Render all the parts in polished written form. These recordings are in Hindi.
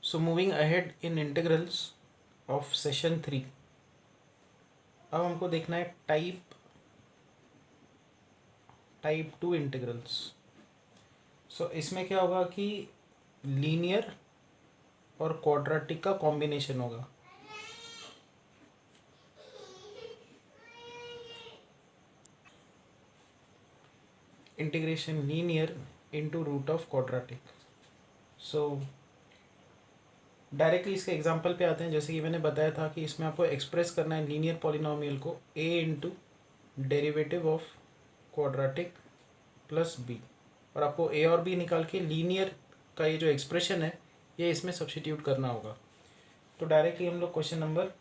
So moving ahead in integrals of session 3, अब हमको देखना है टाइप 2 इंटीग्रल्स। सो इसमें क्या होगा कि लीनियर और क्वाड्रेटिक का कॉम्बिनेशन होगा। Integration linear into root of quadratic. So directly इसके एग्जांपल पे आते हैं। जैसे कि मैंने बताया था कि इसमें आपको एक्सप्रेस करना है लीनियर पॉलिनोमियल को a into derivative of quadratic plus b, और आपको a और b निकाल के लीनियर का ये जो एक्सप्रेशन है ये इसमें सब्स्टिट्यूट करना होगा। तो डायरेक्टली हम लोग क्वेश्चन नंबर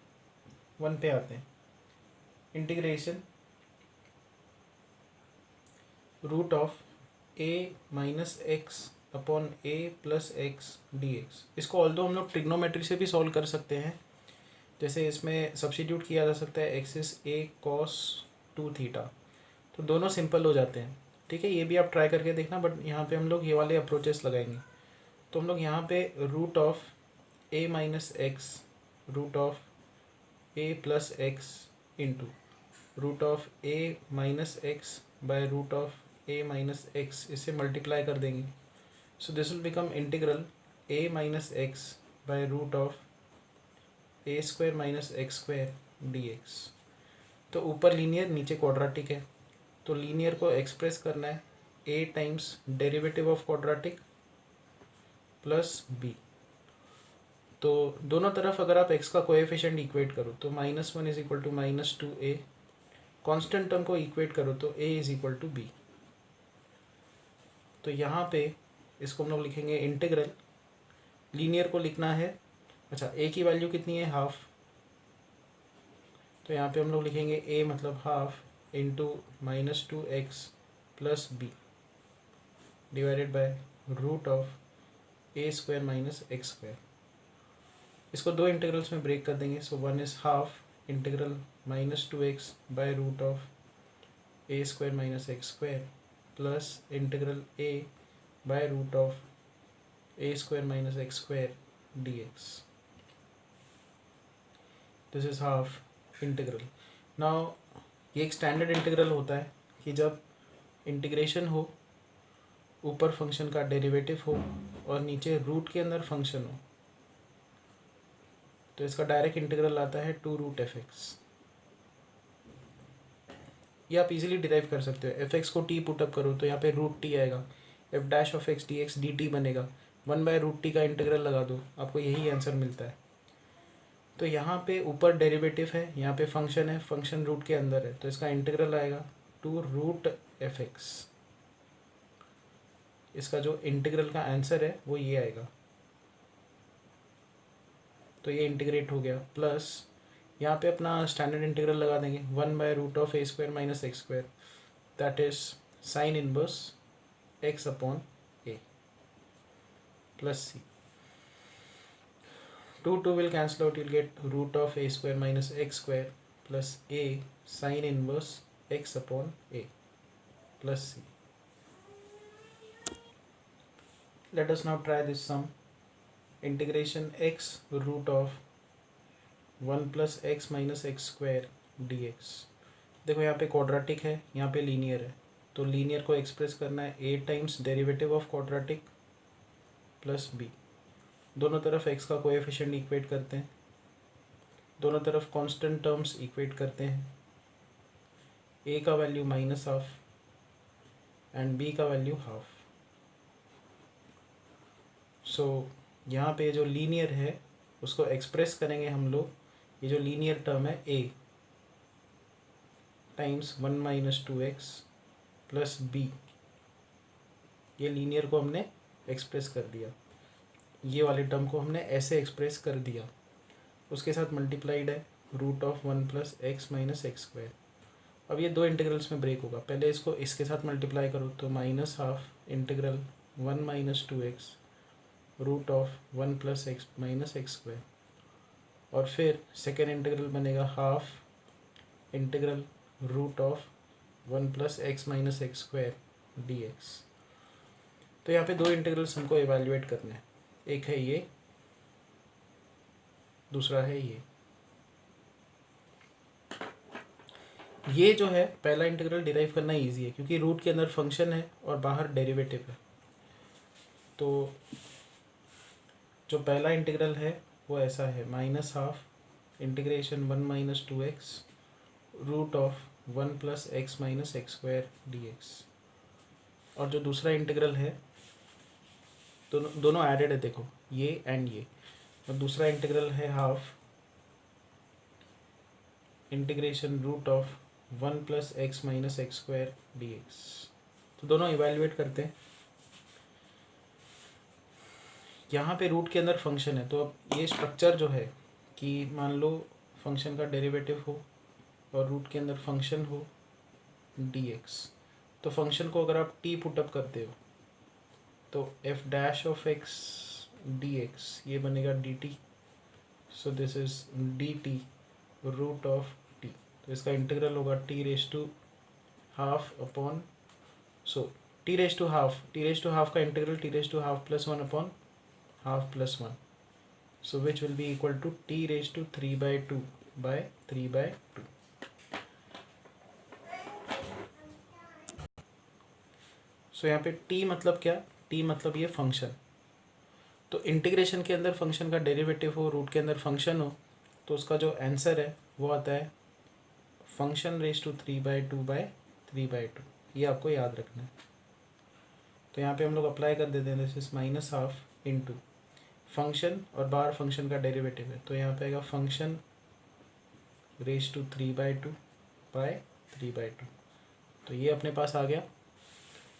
1 पे आते हैं। Integration root of a minus x upon a plus x d x. इसको ऑल्दो हम लोग ट्रिग्नोमेट्री से भी सॉल्व कर सकते हैं। जैसे इसमें सब्स्टिट्यूट किया जा सकता है एक्सिस a cos 2 थीटा, तो दोनों सिंपल हो जाते हैं। ठीक है, ये भी आप ट्राई करके देखना, बट यहाँ पे हम लोग ये वाले अप्रोचेस लगाएंगे। तो हम लोग यहाँ पे root of a minus x root of a plus x into root of a minus x by root of a minus x, इससे मल्टीप्लाई कर देंगे। So this will become integral a minus x by root of a square minus x square d x. तो ऊपर लीनियर नीचे क्वाड्रेटिक है, तो लीनियर को एक्सप्रेस करना है a times derivative of quadratic plus b। तो दोनों तरफ अगर आप x का कोएफिशिएंट इक्वेट करो तो -1 is equal to -2a, constant term को इक्वेट करो तो a is equal to b। तो यहाँ पे इसको हम लोग लिखेंगे इंटीग्रल, लीनियर को लिखना है, अच्छा a की वैल्यू कितनी है, हाफ, तो यहाँ पे हम लोग लिखेंगे a मतलब half into -2x plus b divided by root of a square minus x square. इसको दो इंटीग्रल्स में ब्रेक कर देंगे। So one is half integral -2x by root of a square minus x square plus integral a by root of a square minus x square dx। This is half integral. Now ये एक स्टैंडर्ड इंटीग्रल होता है कि जब इंटीग्रेशन हो, ऊपर फंक्शन का डेरिवेटिव हो और नीचे रूट के अंदर फंक्शन हो, तो इसका डायरेक्ट इंटीग्रल आता है 2√f(x). ये आप इजीली डिराइव कर सकते हो। f(x) को t पुटअप करो तो यहाँ पे √t आएगा, f' dx dt बनेगा, 1/√t का इंटीग्रल लगा दो, आपको यही आंसर मिलता है। तो यहाँ पे ऊपर डेरिवेटिव है, यहाँ पे फंक्शन है, फंक्शन रूट के अंदर है, तो इसका इंटीग्रल आएगा 2√f(x). इसका जो इंटीग्रल का आंसर है वो ये आएगा। तो ये इंटीग्रेट हो गया, प्लस यहाँ पे अपना स्टैंडर्ड इंटीग्रल लगा देंगे 1/√a square minus x square, that is sine inverse x upon a plus c। 2 will cancel out, you'll get root of a square minus x square plus a sin inverse x upon a plus c. Let us now try this sum. Integration x root of 1 plus x minus x square dx। देखो यहाँ पे क्वाड्रेटिक है, यहाँ पे लीनियर है, तो लीनियर को एक्सप्रेस करना है a times derivative of quadratic plus b। दोनों तरफ x का कोएफिशिएंट इक्वेट करते हैं, दोनों तरफ कांस्टेंट टर्म्स इक्वेट करते हैं। a का वैल्यू -12 एंड b का वैल्यू हाफ। सो यहाँ पे जो लीनियर है उसको एक्सप्रेस करेंगे हम लोग, ये जो लीनियर टर्म है a times 1 - 2x plus b, ये लीनियर को हमने एक्सप्रेस कर दिया, ये वाले टर्म को हमने ऐसे एक्सप्रेस कर दिया, उसके साथ मल्टीप्लाइड है root of 1 plus x minus x square. अब ये दो इंटीग्रल्स में ब्रेक होगा, पहले इसको इसके साथ मल्टीप्लाई करो तो -12 integral 1 - 2x root of 1 plus x minus x square, और फिर सेकेंड इंटीग्रल बनेगा half integral root of 1 plus x minus x square dx। तो यहाँ पे दो इंटीग्रल्स हमको एवेल्युएट करने हैं, एक है ये दूसरा है ये जो है पहला इंटीग्रल डिराइव करना इजी है क्योंकि रूट के अंदर फंक्शन है और बाहर डेरिवेटिव है। तो जो पहला इंटीग्रल है वो ऐसा है -12 root of 1 + x - x² dx। और जो दूसरा इंटीग्रल है दोनों एडेड है, देखो ये एंड ये। और दूसरा इंटीग्रल है root of 1 + x - x² dx। तो दोनों इवेल्युएट करते हैं। यहाँ पे रूट के अंदर फंक्शन है, तो अब ये स्ट्रक्चर जो है कि मान लो फंक्शन का डेरिवेटिव हो और रूट के अंदर फंक्शन हो dx, तो फंक्शन को अगर आप t पुटअप करते हो तो f' dx ये बनेगा dt। So this is dt root of t। तो इसका इंटीग्रल होगा t⁻½ अपॉन t⁻½ का integral t⁻½ + 1 upon ½ + 1। So which will be equal to t⁻³ by 3/2। सो यहाँ पे t मतलब क्या, t मतलब ये फंक्शन। तो इंटीग्रेशन के अंदर फंक्शन का डेरिवेटिव हो, रूट के अंदर फंक्शन हो, तो उसका जो आंसर है वो आता है फंक्शन (3/2/3/2)। ये आपको याद रखना है। तो यहाँ पे हम लोग अप्लाई कर देते हैं, दिस इज -½ इंटू फंक्शन और बाहर फंक्शन का डेरिवेटिव है, तो यहाँ पे आएगा फंक्शन (3/2/3/2)। तो ये अपने पास आ गया।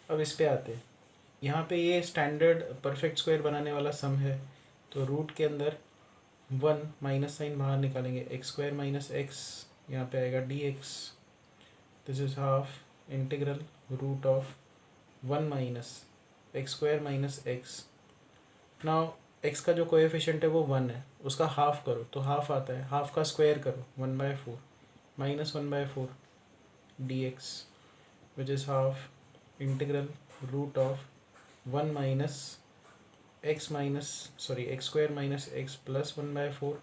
अब इस पे आते हैं। यहाँ पे ये स्टैंडर्ड परफेक्ट स्क्वायर बनाने वाला सम है, तो रूट के अंदर 1 माइनस साइन बाहर निकालेंगे, x² - x यहाँ पे आएगा dx। This is half integral root of 1 - x² - x। Now x का जो कोएफिशिएंट है वो 1 है, उसका हाफ करो तो हाफ आता है, हाफ का स्क्वायर करो 1/4 -1/4 dx which is half integral root of 1 - x² - x plus 1/4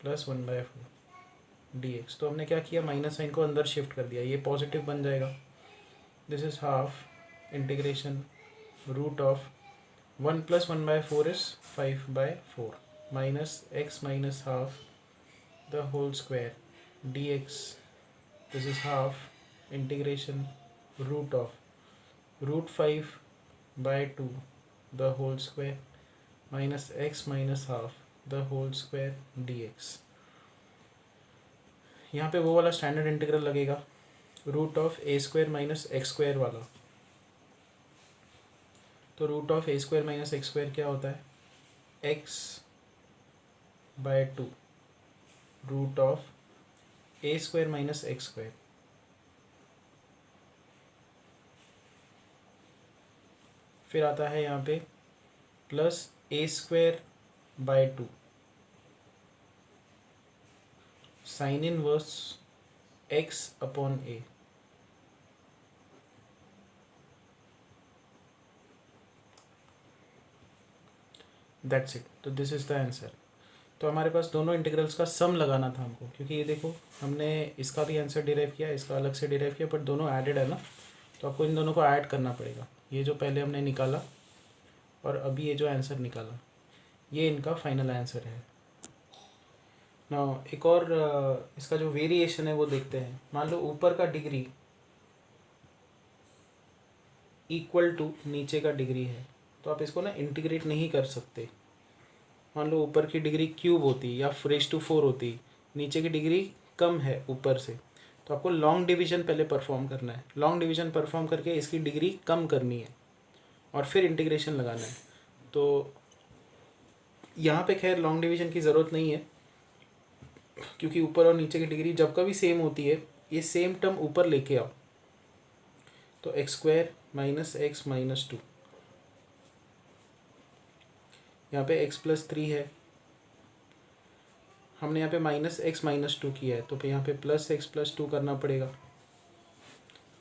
plus 1/4 dx। तो हमने क्या किया, माइनस साइन को अंदर शिफ्ट कर दिया, ये पॉजिटिव बन जाएगा। This is half integration root of 1 + 1/4 is 5/4 minus x - half the whole square dx। This is half integration root of √5/2 the whole square minus x - half the whole square dx। यहाँ पे वो वाला स्टैंडर्ड इंटीग्रल लगेगा रूट ऑफ a² - x² वाला। तो रूट ऑफ a² - x² क्या होता है, x/2 root of a² - x²। फिर आता है यहाँ पे plus a²/2 sine inverse x/a। That's it. तो दिस इज द आंसर। तो हमारे पास दोनों इंटीग्रल्स का सम लगाना था हमको, क्योंकि ये देखो हमने इसका भी आंसर डिराइव किया, इसका अलग से डिराइव किया, बट दोनों ऐडेड है ना, तो आपको इन दोनों को ऐड करना पड़ेगा। ये जो पहले हमने निकाला और अभी ये जो आंसर निकाला, ये इनका फाइनल आंसर है ना। एक और इसका जो वेरिएशन है वो देखते हैं। मान लो ऊपर का डिग्री इक्वल टू नीचे का डिग्री है, तो आप इसको ना इंटीग्रेट नहीं कर सकते। मान लो ऊपर की डिग्री क्यूब होती या 4 होती, नीचे की डिग्री कम है ऊपर से, तो आपको लॉन्ग डिवीजन पहले परफॉर्म करना है। लॉन्ग डिवीजन परफॉर्म करके इसकी डिग्री कम करनी है और फिर इंटीग्रेशन लगाना है। तो यहाँ पे खैर लॉन्ग डिवीजन की ज़रूरत नहीं है, क्योंकि ऊपर और नीचे की डिग्री जब कभी सेम होती है, ये सेम टर्म ऊपर लेके आओ, तो x² - x - 2, यहाँ पे x + 3 है, हमने यहाँ पे -x - 2 किया है, तो यहाँ पे +x + 2 करना पड़ेगा,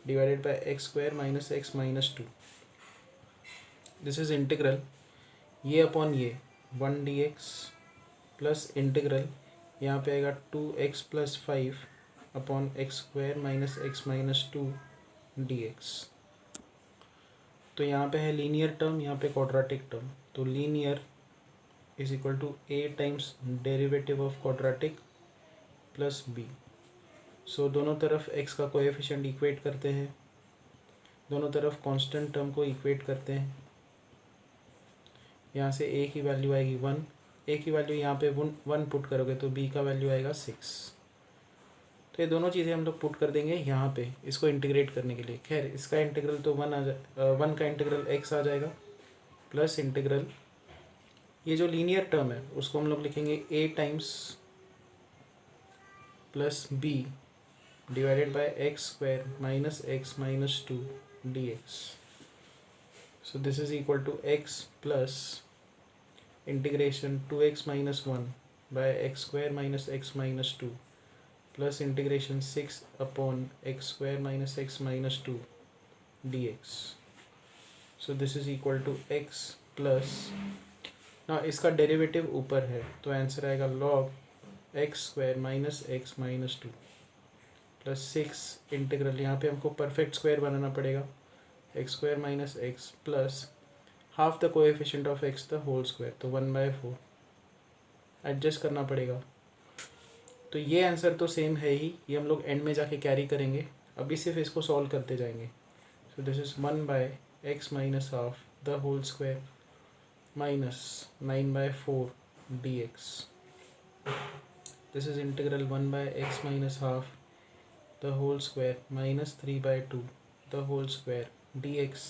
divided by x² - x - 2। This is integral ये अपॉन ये 1 dx प्लस इंटीग्रल यहाँ पे आएगा 2x+5 upon x² - x-2 dx। तो यहाँ पे है लीनियर टर्म, यहाँ पे क्वाड्रेटिक टर्म, तो linear is equal to a times derivative of quadratic plus b। So दोनों तरफ x का कोएफिशिएंट इक्वेट करते हैं, दोनों तरफ कांस्टेंट टर्म को इक्वेट करते हैं। यहाँ से a की वैल्यू आएगी 1, a की वैल्यू यहाँ पे 1 पुट करोगे तो b का वैल्यू आएगा 6। तो ये दोनों चीज़ें हम लोग पुट कर देंगे यहाँ पे इसको इंटीग्रेट करने के लिए। खैर इसका इंटीग्रल तो 1 का इंटीग्रल x आ जाएगा प्लस इंटीग्रल ये जो लीनियर टर्म है उसको हम लोग लिखेंगे a times plus b divided by x² - x-2 dx। So this is equal to x plus integration 2x - 1 by x² - x-2 plus integration 6 upon x² - x-2 dx। So this is equal to x plus ना इसका डेरिवेटिव ऊपर है तो आंसर आएगा log x² - x-2 plus 6 integral यहाँ पे हमको परफेक्ट स्क्वायर बनाना पड़ेगा x² - x plus half the coefficient of x the whole square, तो 1/4 एडजस्ट करना पड़ेगा। तो ये आंसर तो सेम है ही, ये हम लोग एंड में जाके कैरी करेंगे, अभी सिर्फ इसको सॉल्व करते जाएंगे। So this is 1/x - half the whole square minus 9/4 dx। This is integral 1/x - half the whole square minus 3/2 the whole square dx।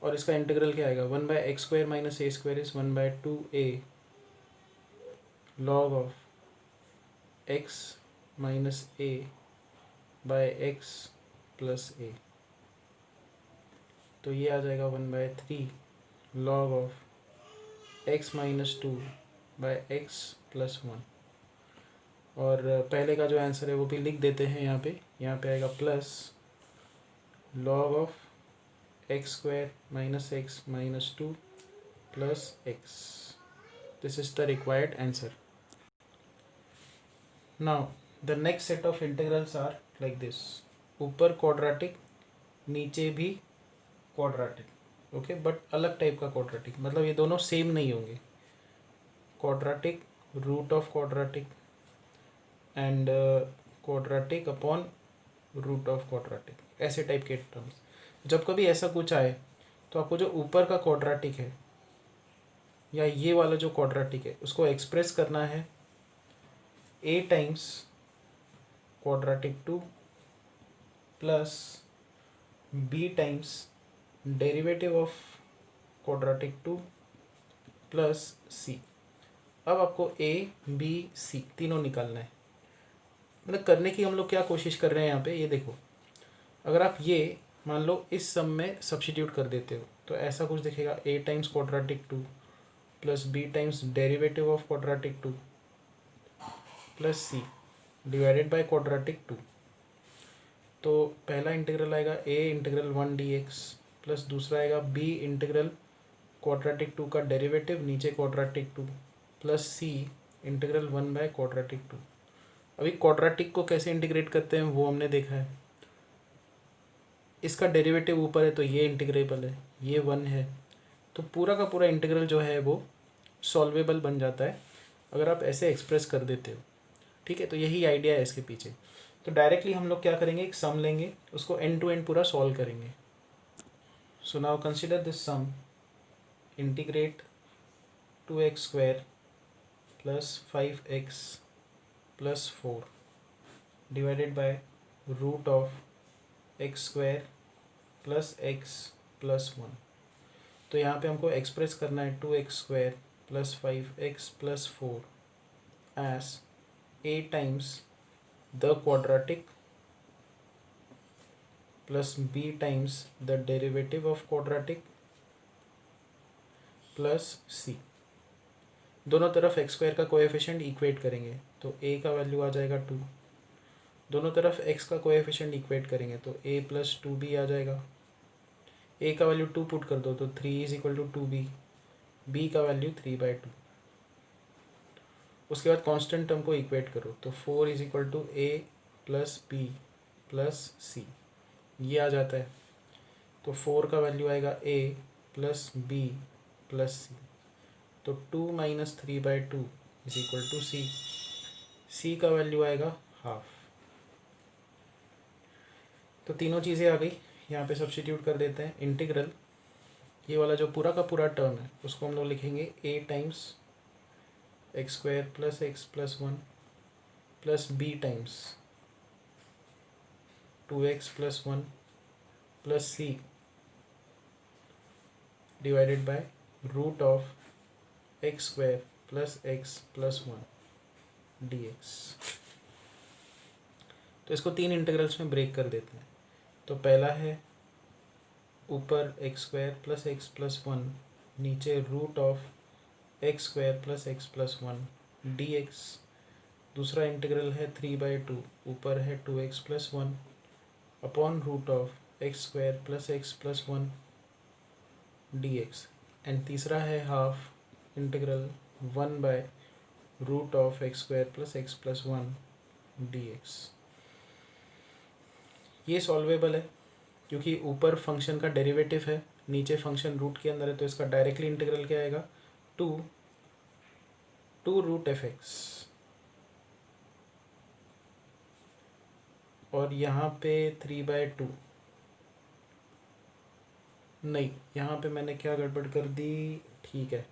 और इसका इंटीग्रल क्या आएगा 1/x² - a² is 1/2a log of x minus a by x plus a। तो ये आ जाएगा 1/3 log of x - 2 by x plus 1। और पहले का जो आंसर है वो भी लिख देते हैं यहाँ पे आएगा plus log of x² - x-2 plus x। This is the required answer. Now the next set of integrals are like this, ऊपर क्वाड्रेटिक नीचे भी क्वाड्रेटिक, ओके, बट अलग टाइप का क्वाड्रेटिक, मतलब ये दोनों सेम नहीं होंगे। Quadratic root of quadratic and quadratic upon root of quadratic, ऐसे टाइप के टर्म्स। जब कभी ऐसा कुछ आए तो आपको जो ऊपर का क्वाड्रेटिक है या ये वाला जो क्वाड्रेटिक है उसको एक्सप्रेस करना है a times quadratic 2 plus b times derivative of quadratic 2 plus c। अब आपको a b c तीनों निकालना है। मतलब करने की हम लोग क्या कोशिश कर रहे हैं यहाँ पे, ये देखो, अगर आप ये मान लो इस सम में सब्स्टिट्यूट कर देते हो तो ऐसा कुछ दिखेगा a times quadratic 2 plus b times derivative of quadratic 2 plus c divided by quadratic 2। तो पहला इंटीग्रल आएगा a इंटीग्रल 1 dx प्लस दूसरा आएगा b इंटीग्रल क्वाड्रेटिक 2 का डेरिवेटिव नीचे क्वाड्रेटिक 2 प्लस c इंटीग्रल 1/क्वाड्रेटिक 2। अभी क्वाड्रेटिक को कैसे इंटीग्रेट करते हैं वो हमने देखा है। इसका डेरिवेटिव ऊपर है तो ये इंटीग्रेबल है, ये 1 है, तो पूरा का पूरा इंटीग्रल जो है वो सॉल्वेबल बन जाता है अगर आप ऐसे एक्सप्रेस कर देते हो। ठीक है, तो यही आइडिया है इसके पीछे। तो डायरेक्टली हम लोग क्या करेंगे, एक सम लेंगे, उसको एंड टू एंड पूरा सॉल्व करेंगे। So now consider this sum, integrate 2x² plus 5x plus 4 divided by root of x² plus x plus 1। तो यहाँ पे हमको एक्सप्रेस करना है 2x² plus 5x plus 4 as a times the quadratic plus b times the derivative of quadratic plus c। दोनों तरफ x² का कोएफिशिएंट इक्वेट करेंगे तो a का वैल्यू आ जाएगा 2, दोनों तरफ x का कोएफिशिएंट इक्वेट करेंगे तो a प्लस 2b आ जाएगा। a का वैल्यू 2 पुट कर दो तो 3 is equal to 2b, b का वैल्यू 3/2। उसके बाद कांस्टेंट टर्म को इक्वेट करो, तो 4 is equal to A plus B plus C, ये आ जाता है। तो 4 का वैल्यू आएगा A plus B plus C, तो 2 minus 3/2 is equal to C. C का वैल्यू आएगा हाफ। तो तीनों चीज़ें आ गई, यहाँ पे सब्स्टिट्यूट कर देते हैं। इंटीग्रल ये वाला जो पूरा का पूरा टर्म है उसको हम लोग लिखेंगे A times X square plus x plus 1 plus B times 2x plus 1 plus C divided by root of x square plus x plus 1 dx। तो इसको 3 इंटीग्रल्स में ब्रेक कर देते हैं। तो पहला है ऊपर X square plus x plus 1, नीचे root of x square plus x plus 1 dx। दूसरा इंटीग्रल है 3/2, ऊपर है 2x plus 1 upon root of x square plus x plus 1 dx। And तीसरा है हाफ इंटीग्रल 1/रूट of x square plus x plus 1 dx। ये सॉल्वेबल है क्योंकि ऊपर फंक्शन का डेरिवेटिव है, नीचे फंक्शन रूट के अंदर है, तो इसका डायरेक्टली इंटीग्रल क्या आएगा, 2 रूट एफ एक्स। और यहाँ पे 3/2 नहीं, यहाँ पे मैंने क्या गड़बड़ कर दी, ठीक है,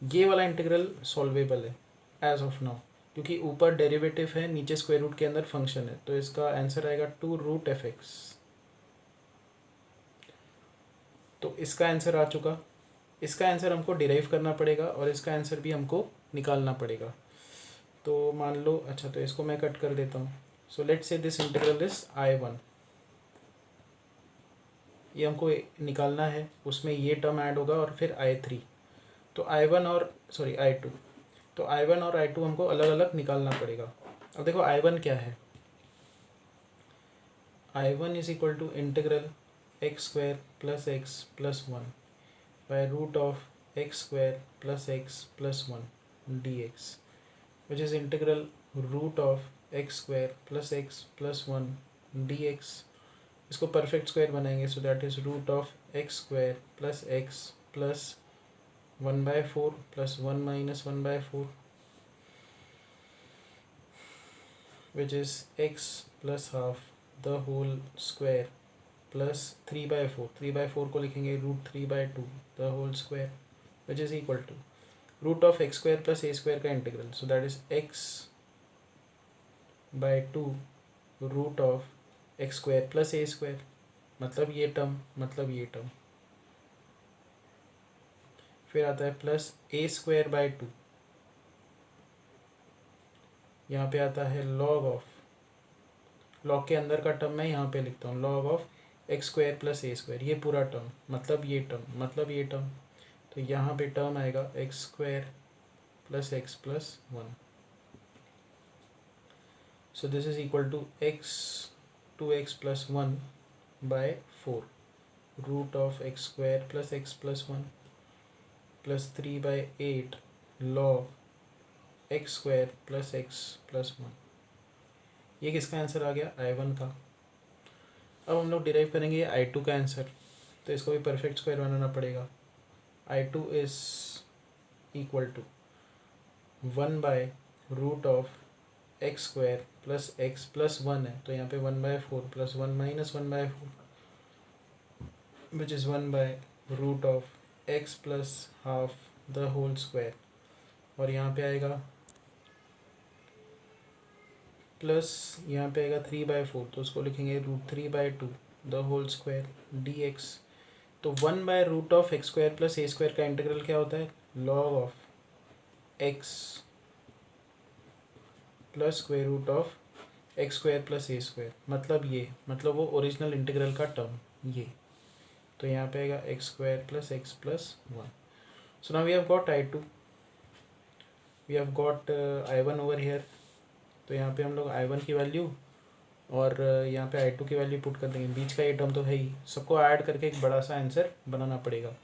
ये वाला इंटीग्रल सॉल्वेबल है एज ऑफ नाउ, क्योंकि ऊपर डेरिवेटिव है, नीचे स्क्वायर रूट के अंदर फंक्शन है, तो इसका आंसर आएगा 2 रूट एफ एक्स। तो इसका आंसर आ चुका। इसका आंसर हमको डिराइव करना पड़ेगा और इसका आंसर भी हमको निकालना पड़ेगा। तो मान लो, अच्छा तो इसको मैं कट कर देता हूँ। So let's say this integral is I1, ये हमको निकालना है, उसमें ये टर्म ऐड होगा और फिर I3। तो I1 और I2, तो I1 और I2 हमको अलग अलग निकालना पड़ेगा। अब देखो I1 क्या है, I1 is equal to integral x square plus x plus 1 by root of x square plus x plus 1 dx, which is integral root of x square plus x plus 1 dx। इसको परफेक्ट स्क्वायर बनाएंगे, so that is root of x square plus x plus 1/4 plus 1 minus 1/4, which is x plus half the whole square plus 3/4, 3/4 को लिखेंगे root 3/2 the whole square, which is equal to root of x square plus A square का integral, so that is x/2 root of x square plus A square, मतलब ये टर्म, मतलब ये टर्म। फिर आता है प्लस a²/2, यहाँ पे आता है लॉग ऑफ, लॉग के अंदर का टर्म मैं यहाँ पे लिखता हूँ, log of x square plus A square, ये पूरा टर्म, मतलब ये टर्म, मतलब ये टर्म। तो यहाँ पे टर्म आएगा x square plus x plus 1। So this is equal to x 2x plus 1 by 4 root of x square plus x plus 1 plus 3/8 log x square plus x plus 1। ये किसका आंसर आ गया, I1 का। अब हम लोग डिराइव करेंगे I2 का आंसर, तो इसको भी परफेक्ट स्क्वायर बनाना पड़ेगा। I2 इज इक्वल टू 1/रूट of x square plus x plus 1 है, तो यहाँ पे 1/4 प्लस 1 माइनस 1/4, विच इज़ 1/रूट of X plus half the whole square. और यहाँ पे आएगा प्लस, यहाँ पे आएगा 3/4, तो उसको लिखेंगे root 3/2 the whole square dx। तो 1/रूट of x square plus A square का इंटीग्रल क्या होता है, log of X plus square root of x square plus A square, मतलब ये, मतलब वो ओरिजिनल इंटीग्रल का टर्म ये। तो यहाँ पे आएगा x square plus x plus 1। So now we have got I2, we have got I1 over here. तो यहाँ पे हम लोग I1 की वैल्यू और यहाँ पे I2 की वैल्यू पुट कर देंगे, बीच का ये टर्म तो है ही, सबको ऐड करके एक बड़ा सा आंसर बनाना पड़ेगा।